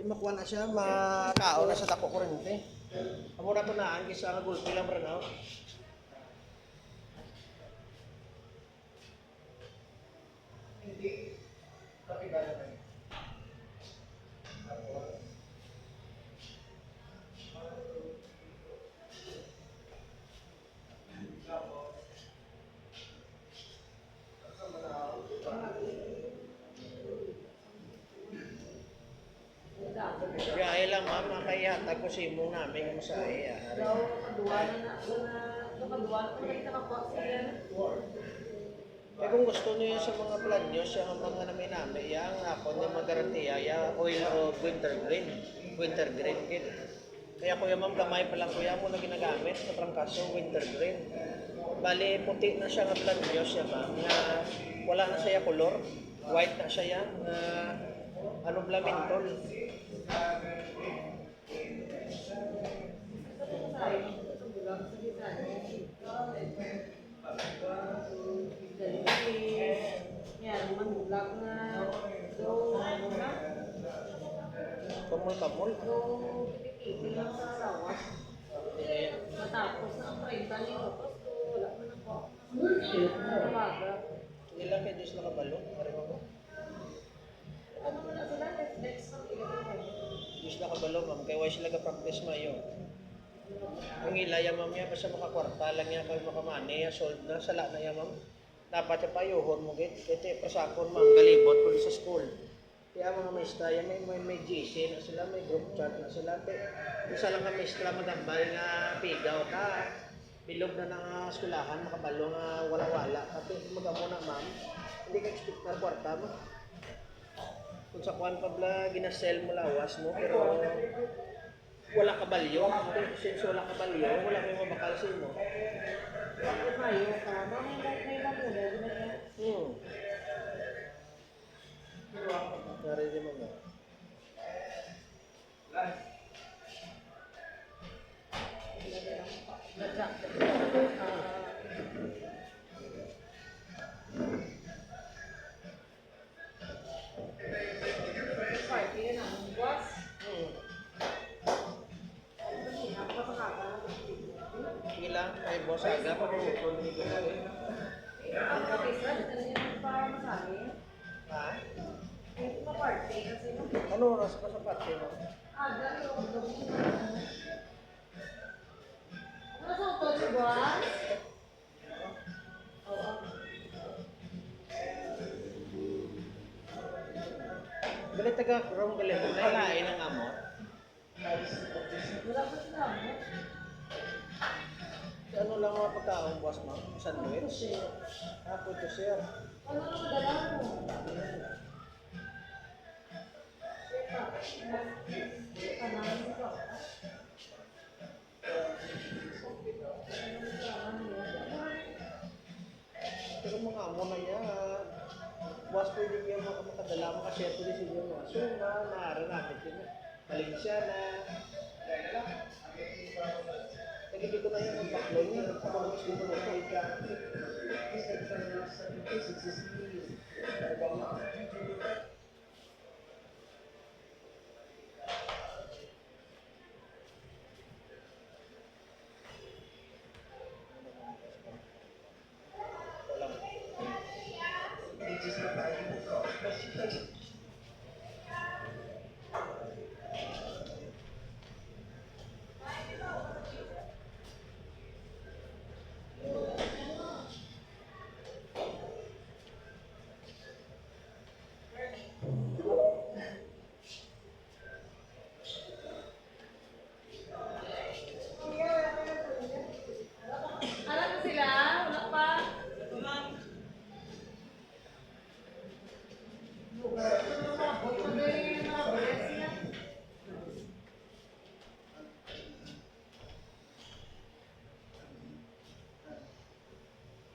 Di makuha na siya, makao na sa dako kurente. Amo na to naan kisa nga gulpi lang ranaw. Hindi kapigana na. Kaya lang ma'am, makayatag ko si imong namin ang masahe. Eh kung gusto niyo sa mga plan nyo, sa mga namin yang ako na magarantiya, oil o winter green kit. Kaya kuya ma'am, gamay pa lang kuya mo na ginagamit sa prangkaso, winter green. Bali, puti na siya nga plan nyo siya ma'am, na wala na siya color, white na siya yan, na anong lamintol. Kamol-kamol. Matapos na ang 30 minutos, wala man ako. Ilang kay Diyos nakabalo? Pareho mo? Ano mo na sila? Next month, Diyos nakabalo ma'am, kaya why sila ka-practice mayo? Ang ilaya ma'am niya, basta makakwarta lang niya kayo makamani, sold na, sala na yan ma'am. Dapat yung payuhon mo git, kaya prasakon ma'am, galibot po sa school. Kaya mga maestra, may GC na sila, may group chat na sila. Isa lang ka maestra magambal nga pigaw ka. Bilog na ng eskulahan, makabalo nga wala-wala. Kasi magamo na ma'am, hindi ka expect na kwarta mo. Kung sa kuwan pa bla, ginasell mo lawas mo, pero wala ka balyo. Since wala ka balyo, wala may mabakal sa mo. Mayo ka, may lamuna, Narinig mo ba? Ilang ay boss aga pa mo ko ni ko. Ha? Ano oras pa sa party mo? Galit taga rong galit na lain ang amot. Ano lang mga pagkaon boss mo? Sandwich? Ako to sir. Ano ang dala mo? Pero mga amo na yan, boss pwede kayo makadala mo kasi ito din sila mga sunga, maaari natin yun. Valenciana. Nagigit ko na yun ang baklon niya, nagpapagos dito na ito.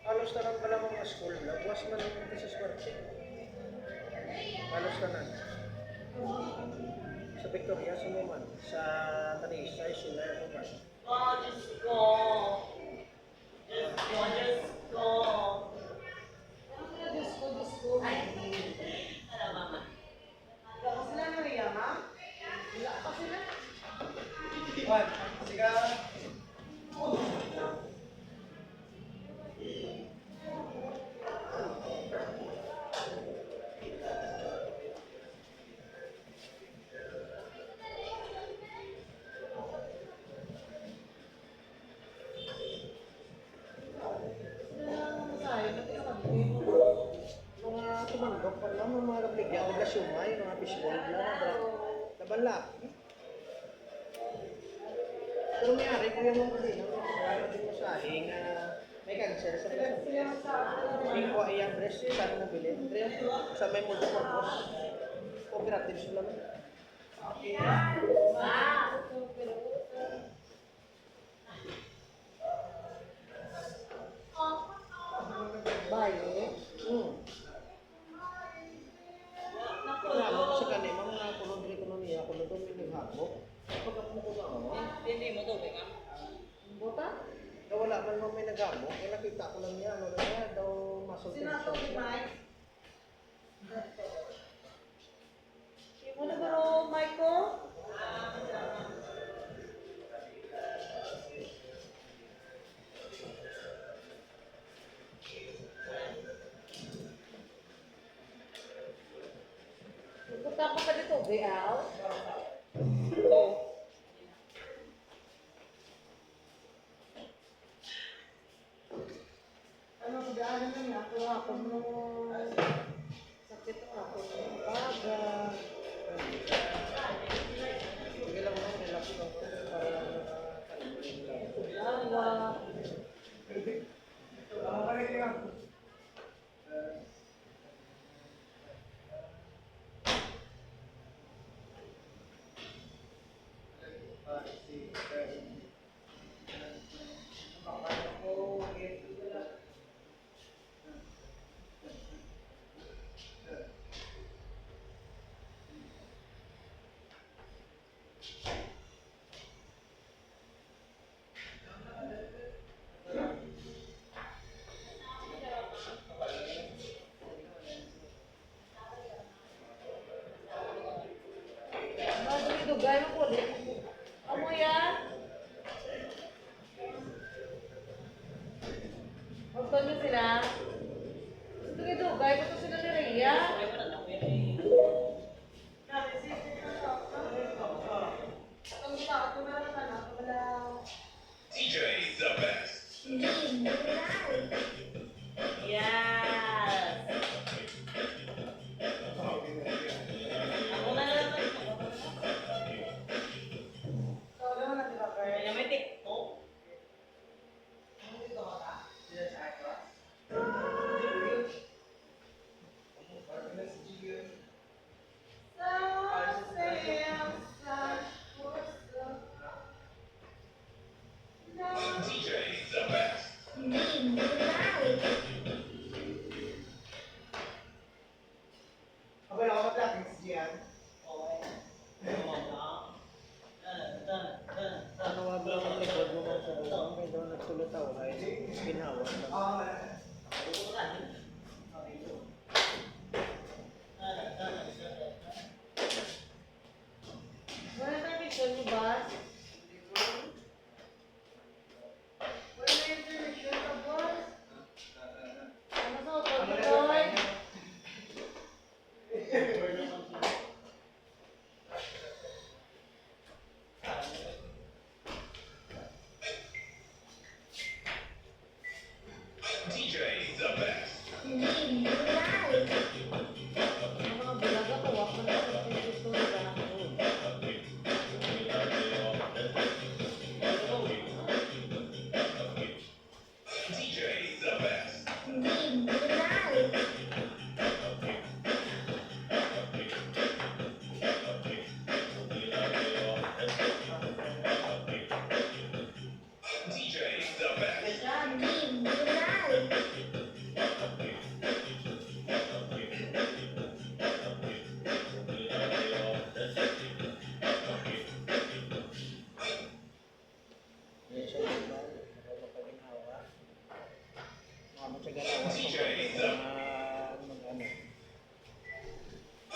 Halos na lang pala mga school vlog. Was man naman ito sa swerte. Halos na lang. Sa Victoria, sa Numan. Sa Tanisa, sila Numan. Oh, Diyos ko. Diyos ko, Diyos ko. Ano kaya Diyos ko, Diyos ko? Ay, ano mama? Sila na niya, ma? Mga tumandok pa lang, mga kapligyan, nagla sumay, mga fishball lang, laban lang. Pero mayari ko yung mga din, wala din masahe nga may cancer sa breast. Hindi ko iyang breast, saan na bilhin? Sa may multipurpose. Cooperative sila. Bayo. Wala mo kasi kanina, mga kulong niya, kulong doon may naghagok. Pagkapunto na ako. Hindi mo to, teka. Buta? Wala man mo may naghagok. Kaya nakita ko lang niya, ano na niya, daw muscle tension siya. Yung ano ba ro, Michael? Punta ko pa dito, Bial. Ano, daanan na niya. Ako mo. Sakit ako. Baga. Sige lang mo, relax lang ko para nakakalimutin lang. Baga. Dugay mo po din. Amo yan. Gusto niyo sila? Dugay ko to sila ni Rhea. DJ the best. Yes. Ako na lang. Kaya may TikTok. DJ the best. Ano nga ba ang likod mo mga sa may daw nagsulutaw ay ginawa lang. Wala na picture niyo ba? Wala na yung picture ka, boss? Ano sa auto, Lloyd? DJ the best. Ang mga bulaga ko, wak na sa picture ba? DJ the best. DJ the best. Yan siya yung ba? Ano pa ginawa? Mga mo siya galawa. DJ the Mag-ano.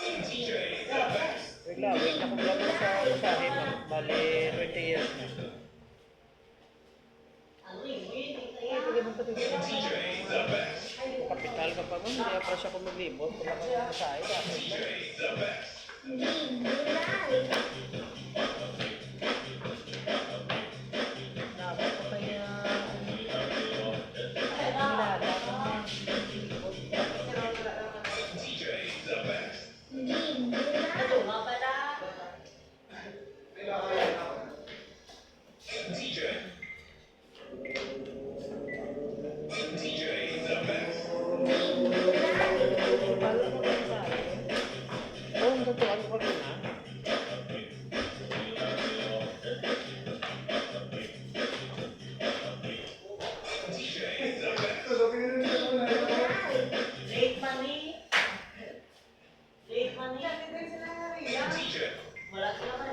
DJ the best. Wait lang, wait na kung gano'n sa usahin. Bali, 20 years na. pa siya kung maglibot. Wala kang masahe. DJ the best. Dapat pa kaya... DJ the best. Natuma pala. DJ. DJ the best. Oh, ang totoo ko rin ha. DJ the best. Late money. Late money. DJ. Wala sila